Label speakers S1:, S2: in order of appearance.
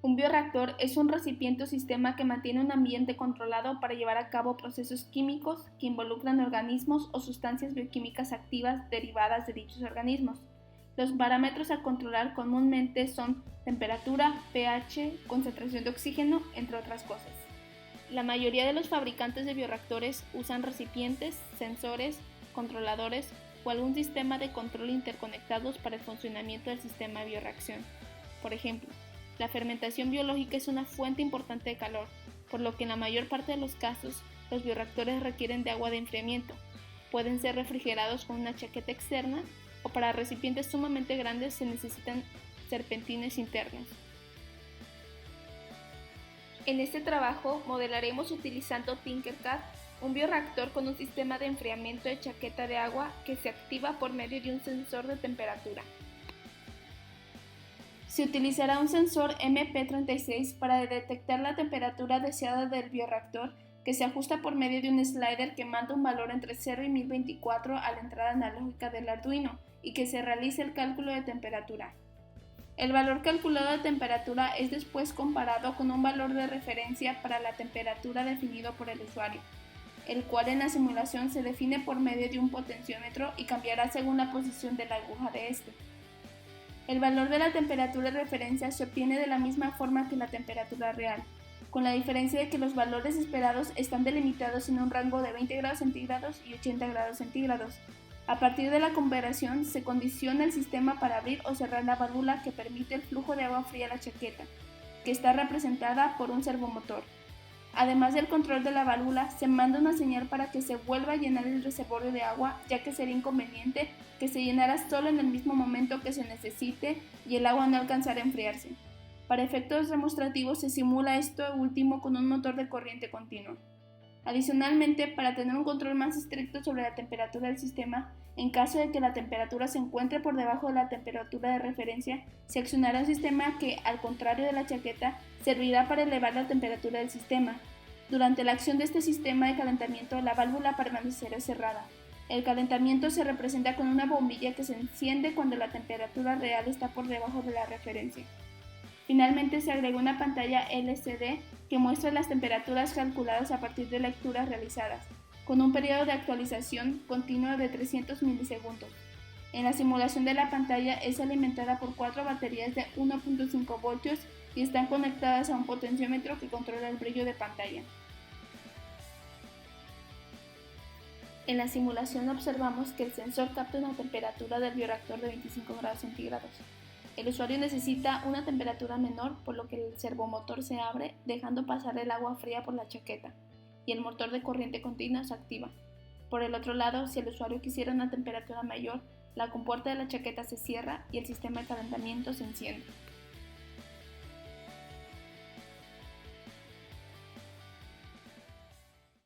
S1: Un bioreactor es un recipiente o sistema que mantiene un ambiente controlado para llevar a cabo procesos químicos que involucran organismos o sustancias bioquímicas activas derivadas de dichos organismos. Los parámetros a controlar comúnmente son temperatura, pH, concentración de oxígeno, entre otras cosas. La mayoría de los fabricantes de bioreactores usan recipientes, sensores, controladores o algún sistema de control interconectados para el funcionamiento del sistema de bioreacción. Por ejemplo, la fermentación biológica es una fuente importante de calor, por lo que en la mayor parte de los casos, los bioreactores requieren de agua de enfriamiento. Pueden ser refrigerados con una chaqueta externa o para recipientes sumamente grandes se necesitan serpentines internos. En este trabajo modelaremos utilizando Tinkercad un bioreactor con un sistema de enfriamiento de chaqueta de agua que se activa por medio de un sensor de temperatura. Se utilizará un sensor MP36 para detectar la temperatura deseada del bioreactor, que se ajusta por medio de un slider que manda un valor entre 0 y 1024 a la entrada analógica del Arduino y que se realice el cálculo de temperatura. El valor calculado de temperatura es después comparado con un valor de referencia para la temperatura definido por el usuario, el cual en la simulación se define por medio de un potenciómetro y cambiará según la posición de la aguja de este. El valor de la temperatura de referencia se obtiene de la misma forma que la temperatura real, con la diferencia de que los valores esperados están delimitados en un rango de 20 grados centígrados y 80 grados centígrados. A partir de la comparación, se condiciona el sistema para abrir o cerrar la válvula que permite el flujo de agua fría a la chaqueta, que está representada por un servomotor. Además del control de la válvula, se manda una señal para que se vuelva a llenar el reservorio de agua, ya que sería inconveniente que se llenara solo en el mismo momento que se necesite y el agua no alcanzara a enfriarse. Para efectos demostrativos se simula esto último con un motor de corriente continua. Adicionalmente, para tener un control más estricto sobre la temperatura del sistema, en caso de que la temperatura se encuentre por debajo de la temperatura de referencia, se accionará un sistema que, al contrario de la chaqueta, servirá para elevar la temperatura del sistema. Durante la acción de este sistema de calentamiento, la válvula permanecerá cerrada. El calentamiento se representa con una bombilla que se enciende cuando la temperatura real está por debajo de la referencia. Finalmente se agregó una pantalla LCD que muestra las temperaturas calculadas a partir de lecturas realizadas, con un periodo de actualización continuo de 300 milisegundos. En la simulación de la pantalla es alimentada por 4 baterías de 1.5 voltios y están conectadas a un potenciómetro que controla el brillo de pantalla. En la simulación observamos que el sensor capta una temperatura del bioreactor de 25 grados centígrados. El usuario necesita una temperatura menor, por lo que el servomotor se abre, dejando pasar el agua fría por la chaqueta, y el motor de corriente continua se activa. Por el otro lado, si el usuario quisiera una temperatura mayor, la compuerta de la chaqueta se cierra y el sistema de calentamiento se enciende.